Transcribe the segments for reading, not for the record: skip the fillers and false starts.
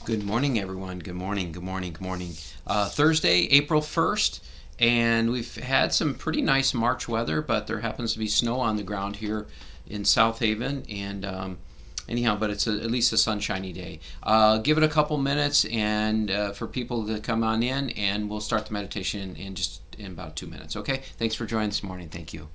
Good morning, everyone. Good morning, good morning, good morning. Thursday, April 1st, and we've had some pretty nice March weather, but there happens to be snow on the ground here in South Haven, and anyhow, but it's at least a sunshiny day. Give it a couple minutes and for people to come on in, and we'll start the meditation in about 2 minutes. Okay? Thanks for joining this morning. Thank you.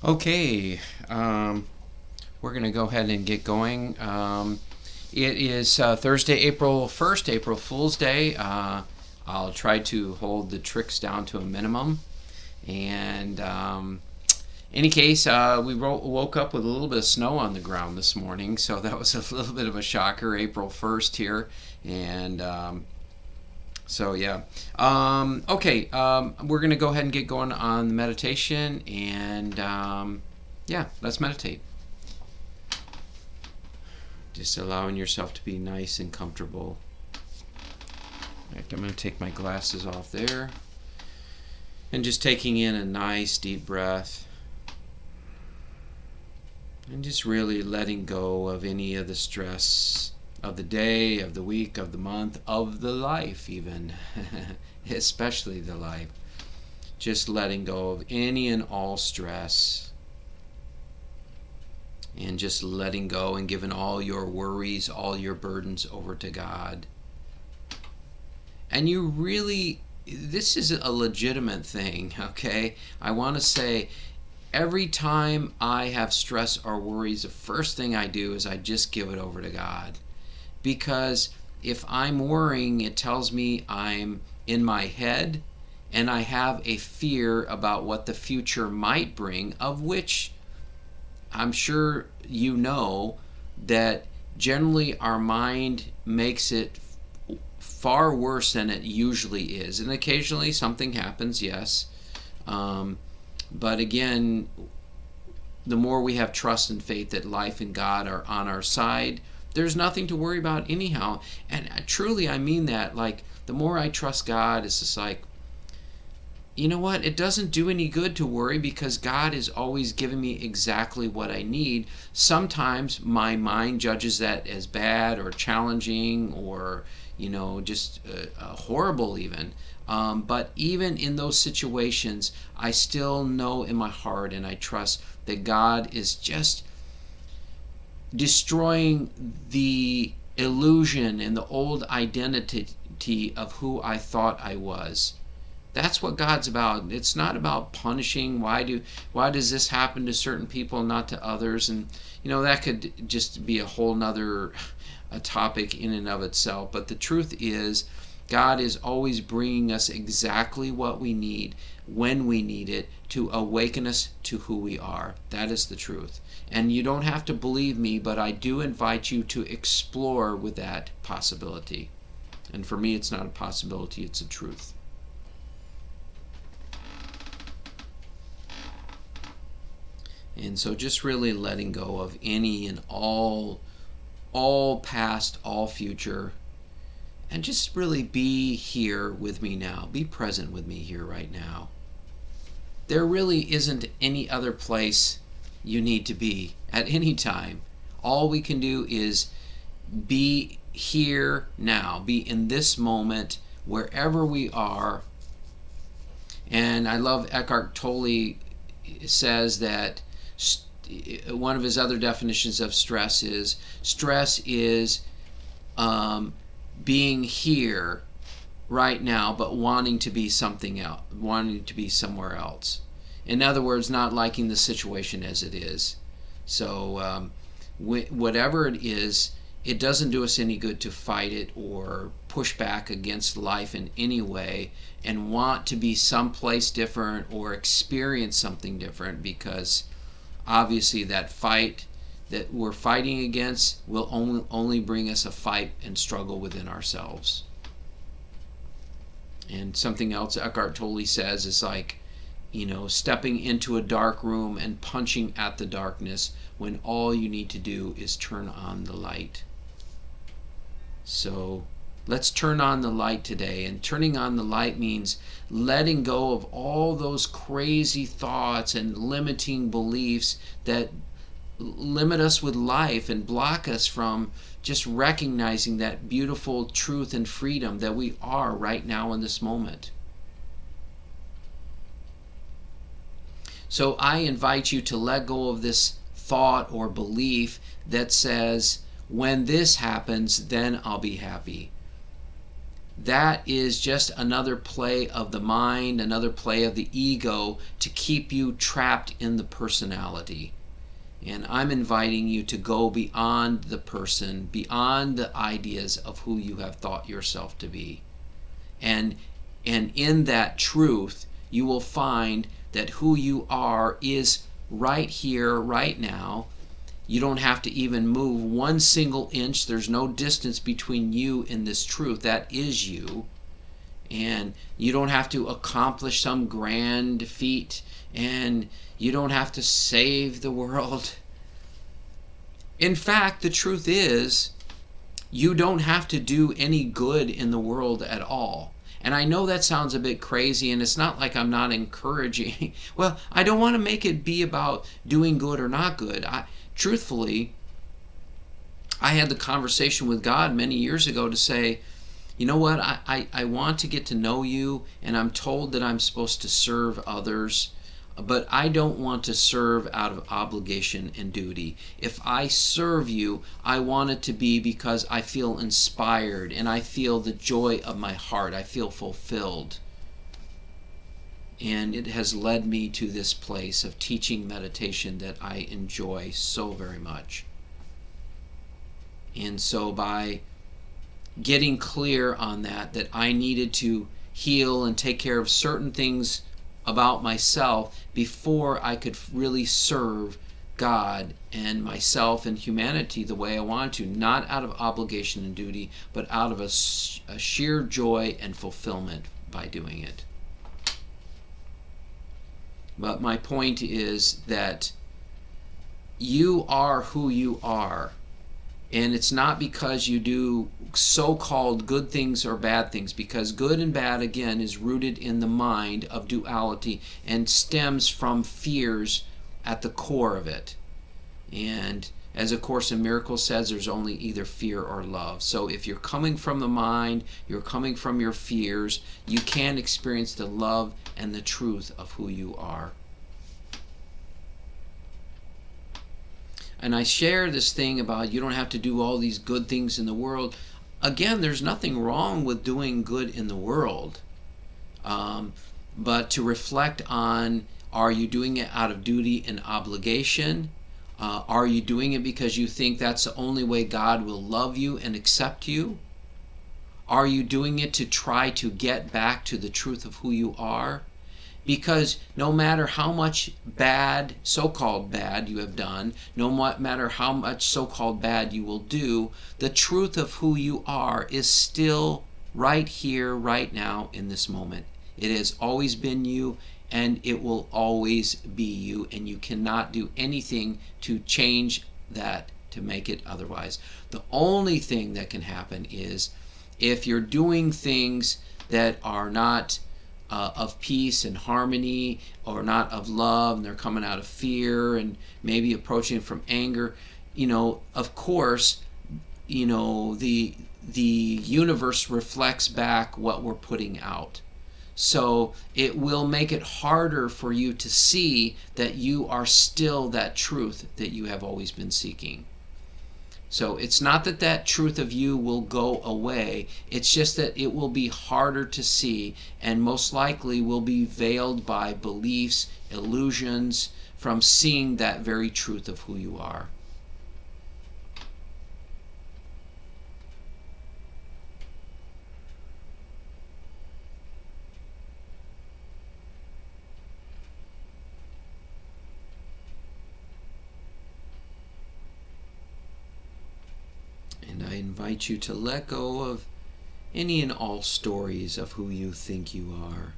Okay, we're going to go ahead and get going. It is Thursday, April 1st, April Fool's Day. I'll try to hold the tricks down to a minimum. And any case, we woke up with a little bit of snow on the ground this morning, so that was a little bit of a shocker, April 1st here. And so yeah. Okay, we're going to go ahead and get going on the meditation, and yeah, let's meditate. Just allowing yourself to be nice and comfortable. All right, I'm going to take my glasses off there, and just taking in a nice deep breath, and just really letting go of any of the stress of the day, of the week, of the month, of the life even, especially the life. Just letting go of any and all stress, and just letting go and giving all your worries, all your burdens over to God. And you really, this is a legitimate thing, okay? I want to say, every time I have stress or worries, the first thing I do is I just give it over to God. Because if I'm worrying, it tells me I'm in my head and I have a fear about what the future might bring, of which I'm sure you know that generally our mind makes it far worse than it usually is. And occasionally something happens, yes. But again, the more we have trust and faith that life and God are on our side, there's nothing to worry about anyhow. And truly, I mean that. Like, the more I trust God, it's just like, you know what? It doesn't do any good to worry, because God is always giving me exactly what I need. Sometimes my mind judges that as bad or challenging or, just horrible even. But even in those situations, I still know in my heart and I trust that God is just destroying the illusion and the old identity of who I thought I was. That's what God's about. It's not about punishing. Why does this happen to certain people and not to others? And that could just be a whole nother a topic in and of itself. But the truth is, God is always bringing us exactly what we need when we need it to awaken us to who we are. That is the truth. And you don't have to believe me, but I do invite you to explore with that possibility. And for me, it's not a possibility, it's a truth. And so just really letting go of any and all past, all future, and just really be here with me now. Be present with me here right now. there really isn't any other place you need to be at any time. All we can do is be here now, be in this moment, wherever we are. And I love Eckhart Tolle says that one of his other definitions of stress is being here right now, but wanting to be something else, wanting to be somewhere else. In other words, not liking the situation as it is. So whatever it is, it doesn't do us any good to fight it or push back against life in any way and want to be someplace different or experience something different, because obviously that fight that we're fighting against will only bring us a fight and struggle within ourselves. And something else Eckhart Tolle says is like, stepping into a dark room and punching at the darkness when all you need to do is turn on the light. So let's turn on the light today. And turning on the light means letting go of all those crazy thoughts and limiting beliefs that limit us with life and block us from just recognizing that beautiful truth and freedom that we are right now in this moment. So I invite you to let go of this thought or belief that says, when this happens, then I'll be happy. That is just another play of the mind, another play of the ego to keep you trapped in the personality. And I'm inviting you to go beyond the person, beyond the ideas of who you have thought yourself to be. And in that truth, you will find that who you are is right here, right now. You don't have to even move one single inch. There's no distance between you and this truth. That is you. And you don't have to accomplish some grand feat, and you don't have to save the world. In fact, the truth is, you don't have to do any good in the world at all. And I know that sounds a bit crazy, and it's not like I'm not encouraging. Well, I don't want to make it be about doing good or not good. Truthfully, I had the conversation with God many years ago to say, you know what, I want to get to know you, and I'm told that I'm supposed to serve others, but I don't want to serve out of obligation and duty. If I serve you, I want it to be because I feel inspired and I feel the joy of my heart. I feel fulfilled. And it has led me to this place of teaching meditation that I enjoy so very much. And so by getting clear on that I needed to heal and take care of certain things about myself before I could really serve God and myself and humanity the way I wanted to, not out of obligation and duty, but out of a sheer joy and fulfillment by doing it. But my point is that you are who you are. And it's not because you do so-called good things or bad things, because good and bad, again, is rooted in the mind of duality and stems from fears at the core of it. And as A Course in Miracles says, there's only either fear or love. So if you're coming from the mind, you're coming from your fears, you can't experience the love and the truth of who you are. And I share this thing about you don't have to do all these good things in the world. Again, there's nothing wrong with doing good in the world. But to reflect on, are you doing it out of duty and obligation? Are you doing it because you think that's the only way God will love you and accept you? Are you doing it to try to get back to the truth of who you are? Because no matter how much bad, so-called bad, you have done, no matter how much so-called bad you will do, the truth of who you are is still right here, right now, in this moment. It has always been you, and it will always be you, and you cannot do anything to change that, to make it otherwise. The only thing that can happen is if you're doing things that are not of peace and harmony, or not of love, and they're coming out of fear and maybe approaching from anger, of course, the universe reflects back what we're putting out. So it will make it harder for you to see that you are still that truth that you have always been seeking. So it's not that that truth of you will go away. It's just that it will be harder to see, and most likely will be veiled by beliefs, illusions, from seeing that very truth of who you are. And I invite you to let go of any and all stories of who you think you are.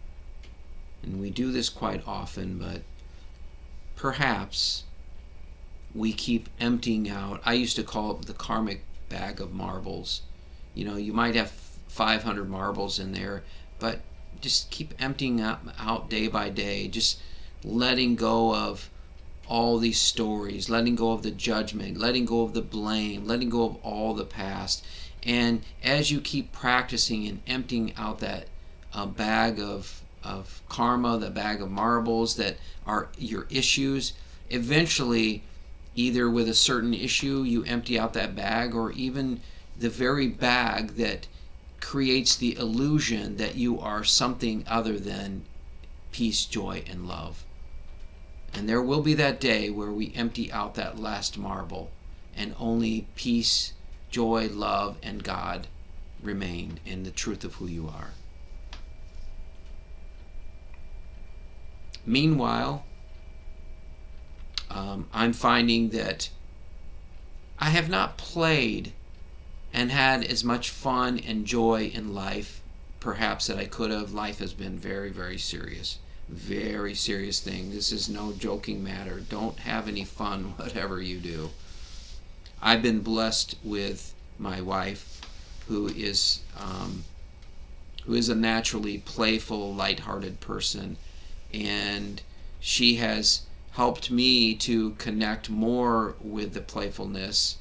And we do this quite often, but perhaps we keep emptying out. I used to call it the karmic bag of marbles. You might have 500 marbles in there, but just keep emptying out day by day, just letting go of all these stories, letting go of the judgment, letting go of the blame, letting go of all the past. And as you keep practicing and emptying out that bag of karma, the bag of marbles that are your issues, eventually, either with a certain issue, you empty out that bag, or even the very bag that creates the illusion that you are something other than peace, joy, and love. And there will be that day where we empty out that last marble, and only peace, joy, love, and God remain in the truth of who you are. Meanwhile, I'm finding that I have not played and had as much fun and joy in life, perhaps, that I could have. Life has been very, very serious. Very serious thing. This is no joking matter. Don't have any fun, whatever you do. I've been blessed with my wife, who is a naturally playful, lighthearted person, and she has helped me to connect more with the playfulness.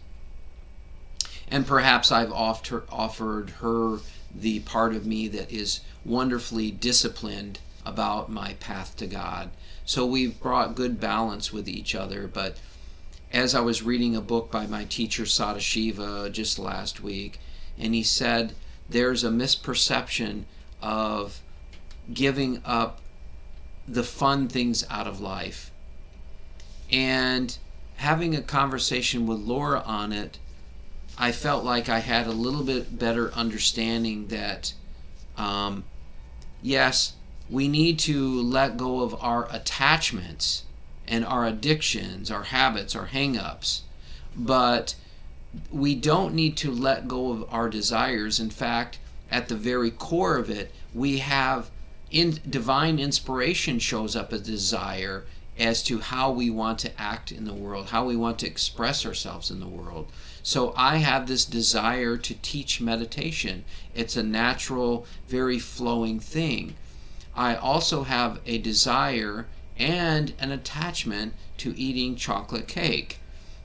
And perhaps I've offered her the part of me that is wonderfully disciplined about my path to God. So we've brought good balance with each other. But as I was reading a book by my teacher Sadashiva just last week, and he said there's a misperception of giving up the fun things out of life. And having a conversation with Laura on it, I felt like I had a little bit better understanding that yes, we need to let go of our attachments and our addictions, our habits, our hang-ups, but we don't need to let go of our desires. In fact, at the very core of it, we have divine inspiration shows up as desire as to how we want to act in the world, how we want to express ourselves in the world. So I have this desire to teach meditation. It's a natural, very flowing thing. I also have a desire and an attachment to eating chocolate cake.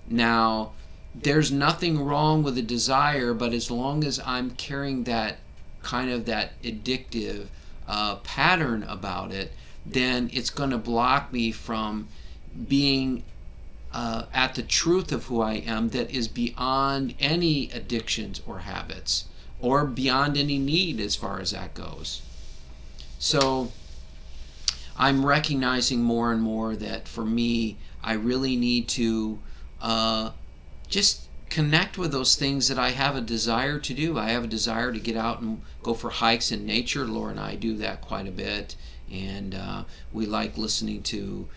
Now, there's nothing wrong with a desire, but as long as I'm carrying that kind of that addictive pattern about it, then it's going to block me from being at the truth of who I am, that is beyond any addictions or habits, or beyond any need as far as that goes. So I'm recognizing more and more that for me, I really need to just connect with those things that I have a desire to do. I have a desire to get out and go for hikes in nature. Laura and I do that quite a bit, and we like listening to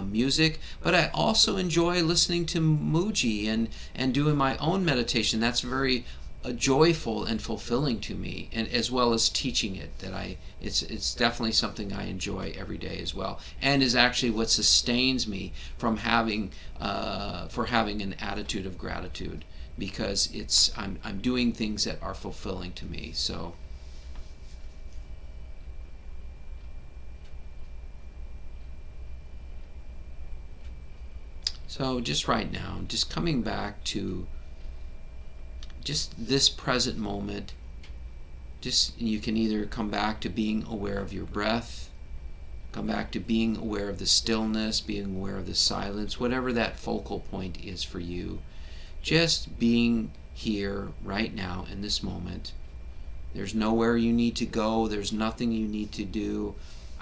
music, but I also enjoy listening to Muji and doing my own meditation. That's very joyful and fulfilling to me, and as well as teaching it. It's definitely something I enjoy every day as well, and is actually what sustains me from having an attitude of gratitude, because I'm doing things that are fulfilling to me. So So just right now, just coming back to just this present moment. Just you can either come back to being aware of your breath, come back to being aware of the stillness, being aware of the silence, whatever that focal point is for you. Just being here right now in this moment. There's nowhere you need to go, there's nothing you need to do.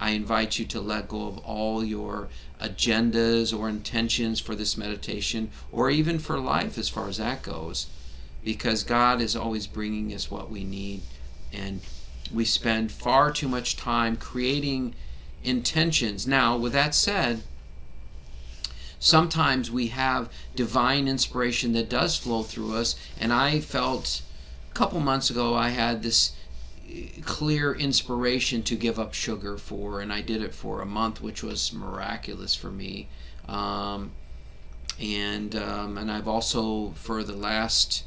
I invite you to let go of all your agendas or intentions for this meditation, or even for life as far as that goes, because God is always bringing us what we need, and we spend far too much time creating intentions. Now, with that said, sometimes we have divine inspiration that does flow through us, and I felt a couple months ago I had this clear inspiration to give up sugar for, and I did it for a month, which was miraculous for me. And I've also, for the last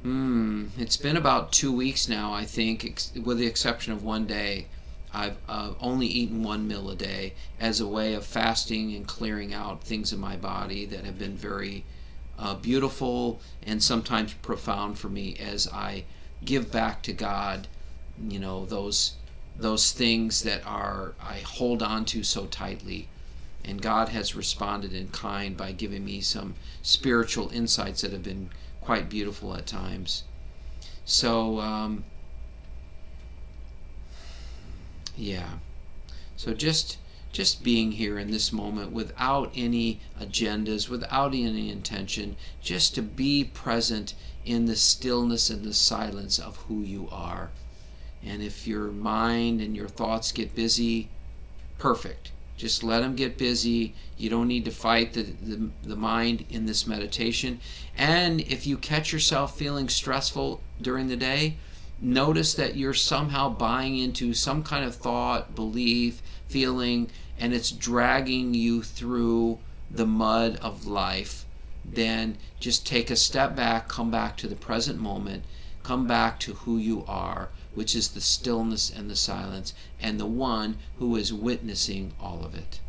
it's been about 2 weeks now, I think, with the exception of one day, I've only eaten one meal a day as a way of fasting and clearing out things in my body that have been very beautiful and sometimes profound for me as I give back to God, those things that I hold on to so tightly. And God has responded in kind by giving me some spiritual insights that have been quite beautiful at times. So, yeah. So just being here in this moment without any agendas, without any intention, just to be present in the stillness and the silence of who you are. And if your mind and your thoughts get busy, perfect. Just let them get busy. You don't need to fight the mind in this meditation. And if you catch yourself feeling stressful during the day, notice that you're somehow buying into some kind of thought, belief, feeling, and it's dragging you through the mud of life. Then just take a step back, come back to the present moment, come back to who you are, which is the stillness and the silence, and the one who is witnessing all of it.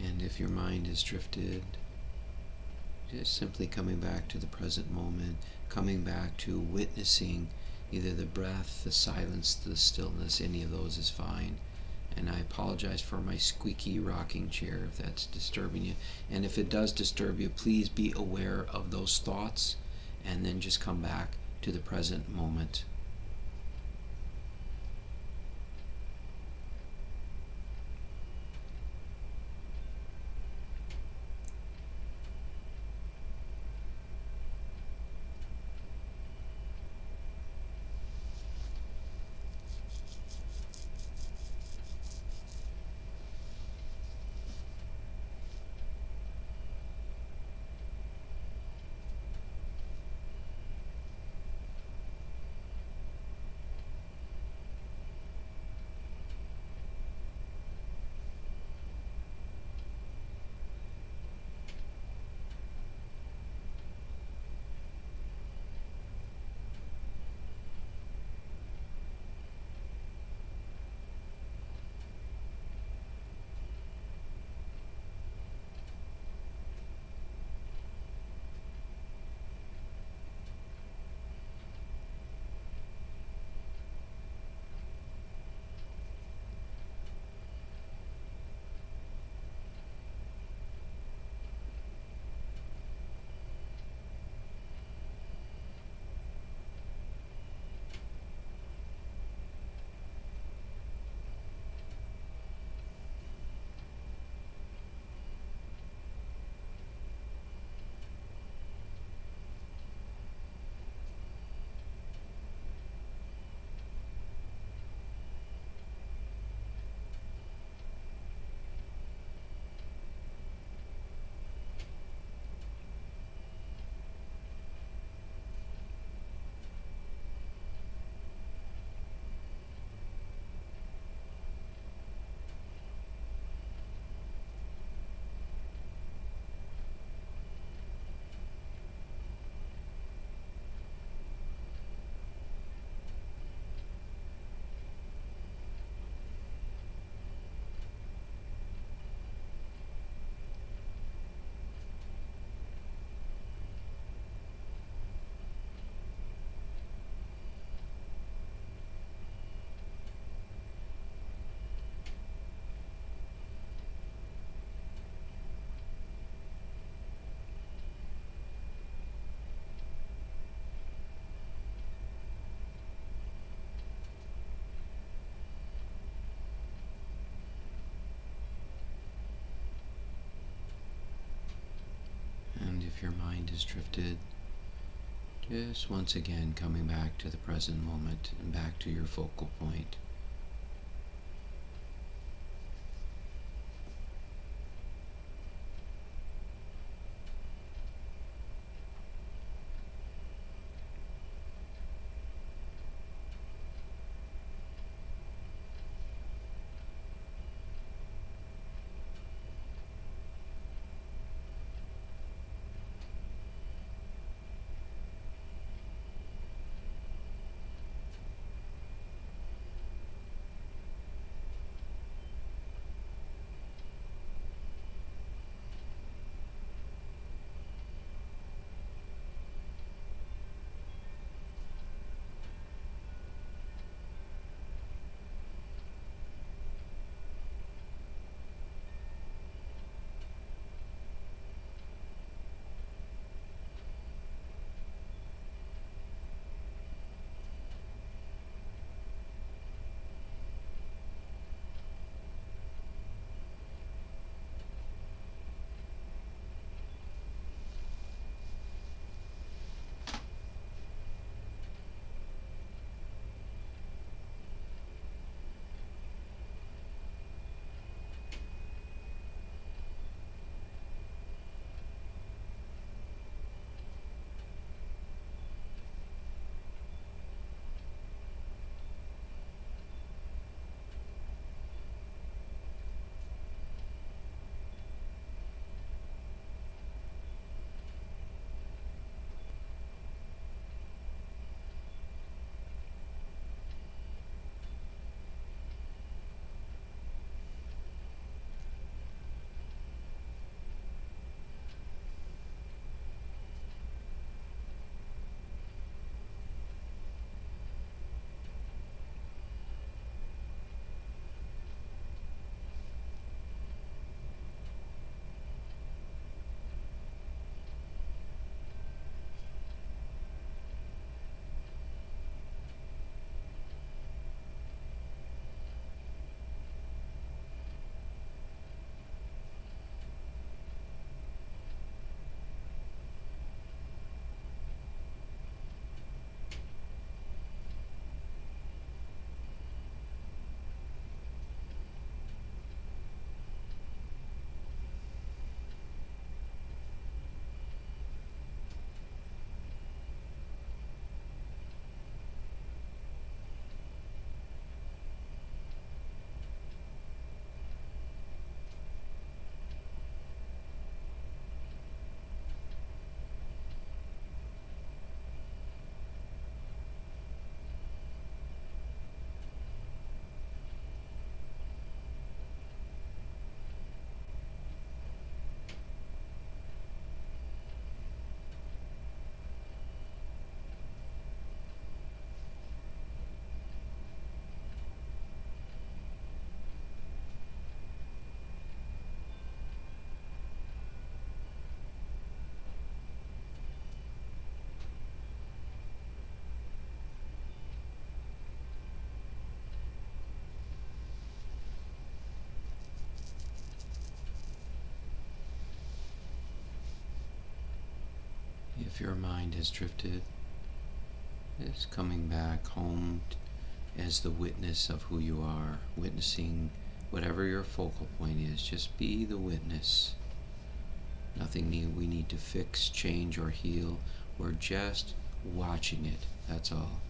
And if your mind is drifted, just simply coming back to the present moment, coming back to witnessing either the breath, the silence, the stillness, any of those is fine. And I apologize for my squeaky rocking chair if that's disturbing you. And if it does disturb you, please be aware of those thoughts and then just come back to the present moment. if your mind has drifted, just once again coming back to the present moment and back to your focal point. If your mind has drifted, it's coming back home as the witness of who you are, witnessing whatever your focal point is. Just be the witness. Nothing we need to fix, change, or heal. We're just watching it. That's all.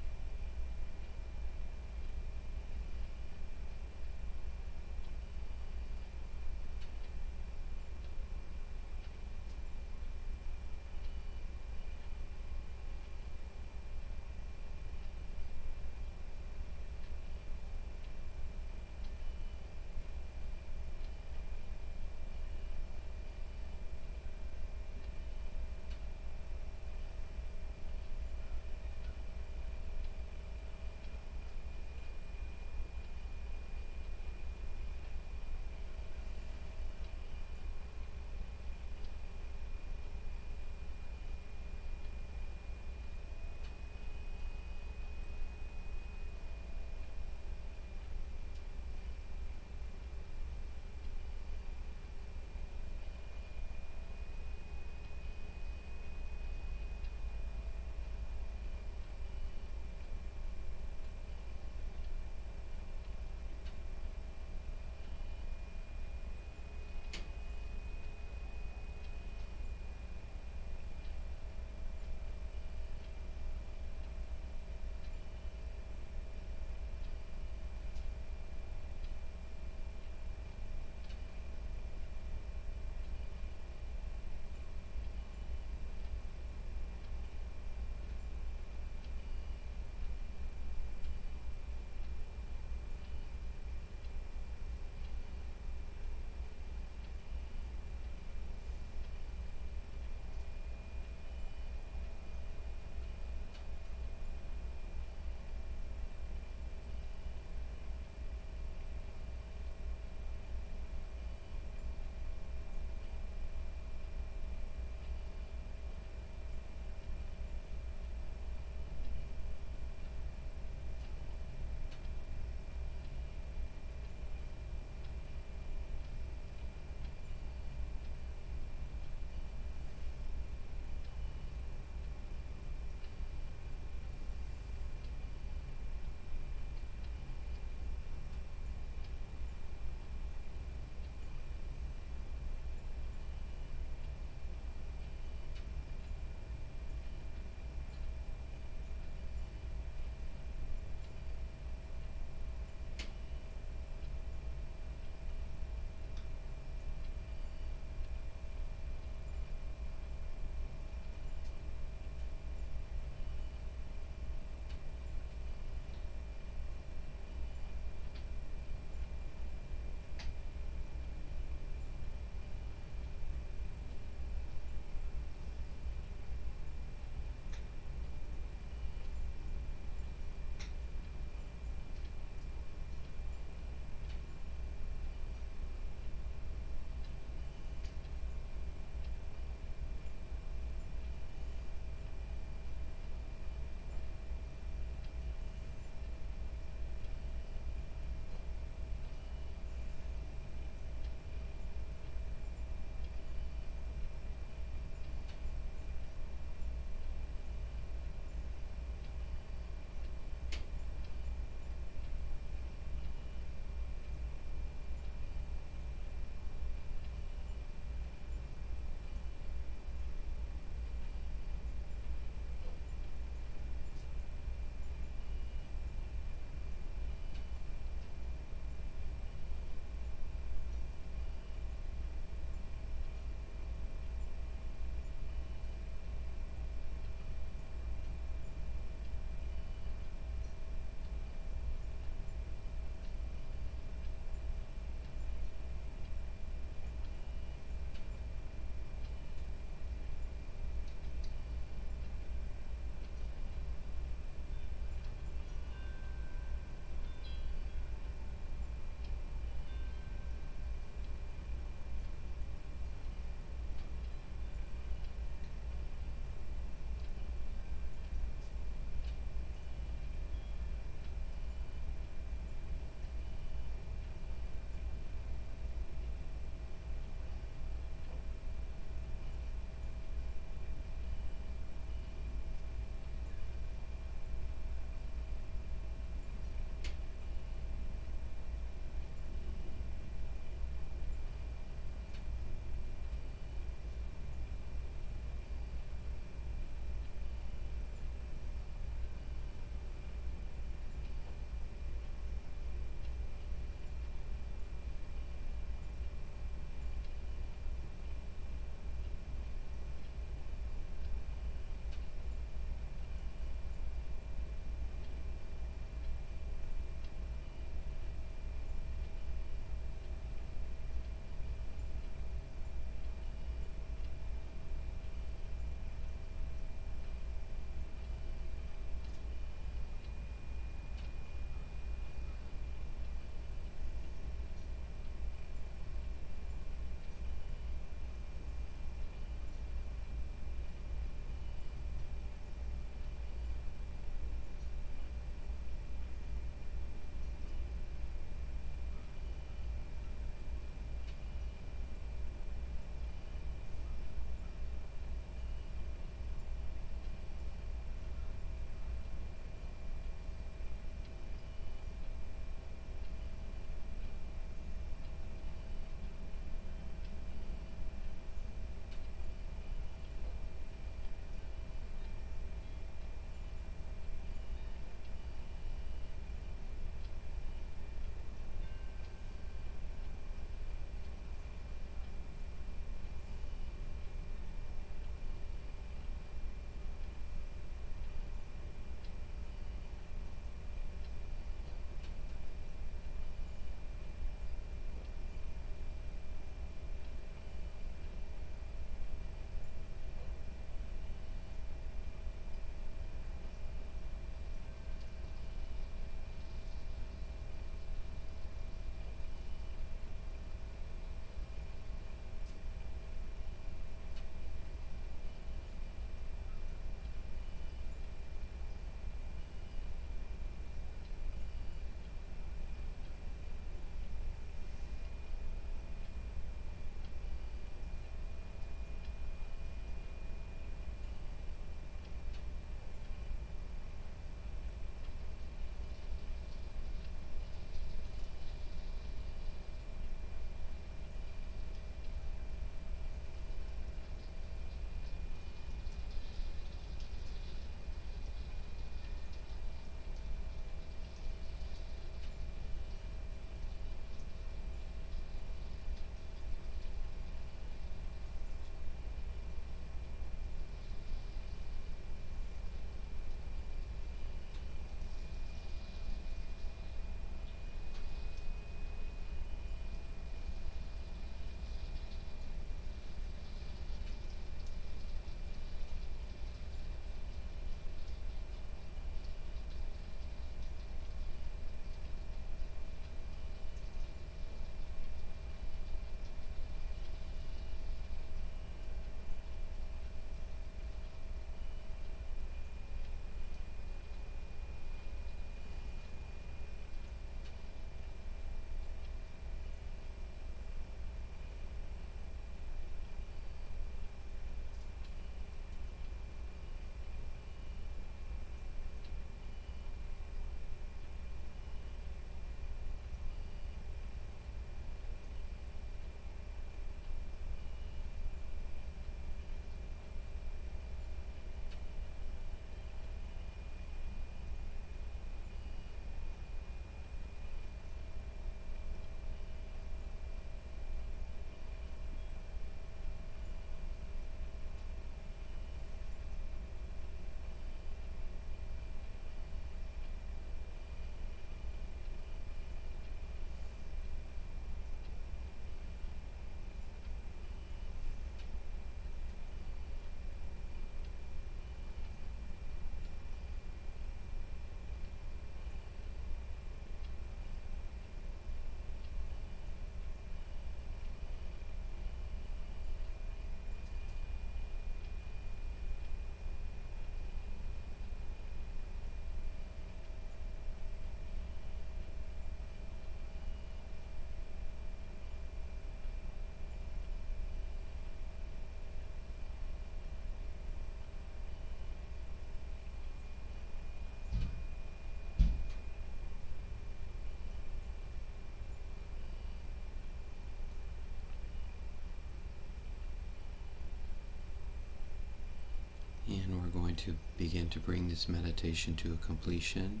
going to begin to bring this meditation to a completion.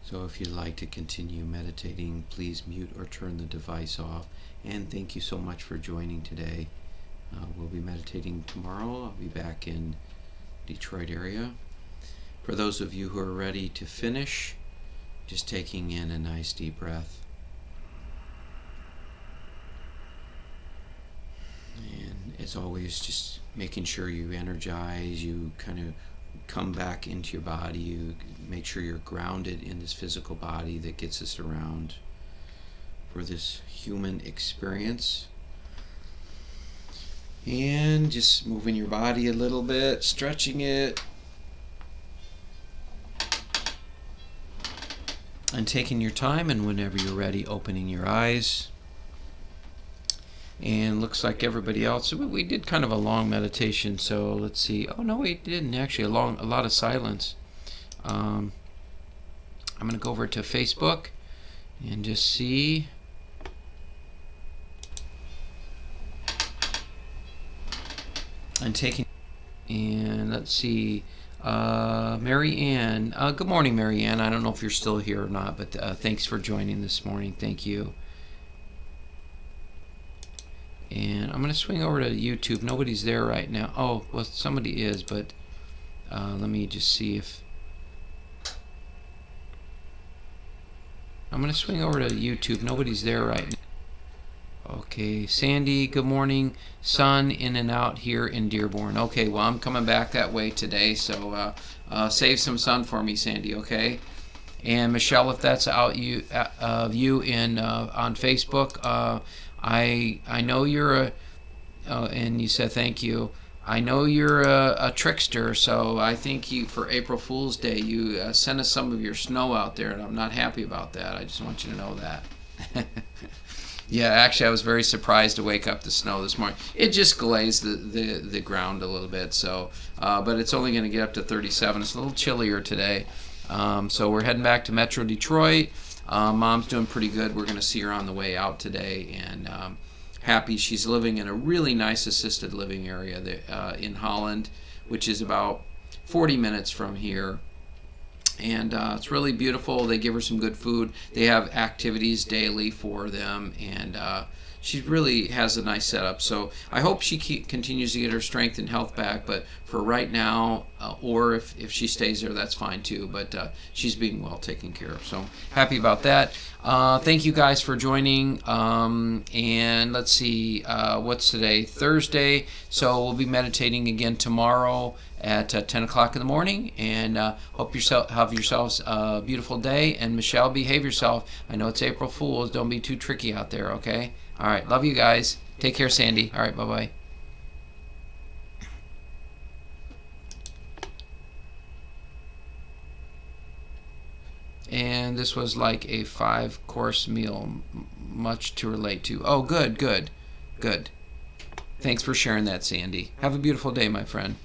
So if you'd like to continue meditating, please mute or turn the device off. And thank you so much for joining today. We'll be meditating tomorrow. I'll be back in Detroit area. For those of you who are ready to finish, just taking in a nice deep breath. And as always, just making sure you energize, you kind of come back into your body, you make sure you're grounded in this physical body that gets us around for this human experience. And just moving your body a little bit, stretching it, and taking your time, and whenever you're ready, opening your eyes. And looks like everybody else, we did kind of a long meditation, so let's see. Oh no, we didn't actually. A lot of silence. I'm going to go over to Facebook and just see. And taking, and let's see, Mary Ann. Good morning, Mary Ann. I don't know if you're still here or not, but thanks for joining this morning. Thank you. And I'm going to swing over to YouTube. Nobody's there right now. Oh, well, somebody is, but let me just see if... I'm going to swing over to YouTube. Nobody's there right now. Okay, Sandy, good morning. Sun in and out here in Dearborn. Okay, well, I'm coming back that way today, so save some sun for me, Sandy, okay? And Michelle, if that's out you in on Facebook, I know you're and you said thank you. I know you're a trickster, so I think you, for April Fool's Day, you sent us some of your snow out there, and I'm not happy about that. I just want you to know that. Yeah, actually, I was very surprised to wake up to snow this morning. It just glazed the ground a little bit, so but it's only going to get up to 37. It's a little chillier today. So we're heading back to Metro Detroit. Mom's doing pretty good. We're going to see her on the way out today, and happy. She's living in a really nice assisted living area that, in Holland, which is about 40 minutes from here. And it's really beautiful. They give her some good food. They have activities daily for them, and she really has a nice setup. So I hope she continues to get her strength and health back, but for right now, or if she stays there, that's fine too. But she's being well taken care of. So happy about that. Thank you guys for joining. And let's see, what's today? Thursday. So we'll be meditating again tomorrow at 10 o'clock in the morning, and hope have yourselves a beautiful day. And Michelle, behave yourself. I know it's April Fool's. Don't be too tricky out there, okay? All right, love you guys. Take care, Sandy. All right, bye-bye. And this was like a 5-course meal, much to relate to. Oh, good. Thanks for sharing that, Sandy. Have a beautiful day, my friend.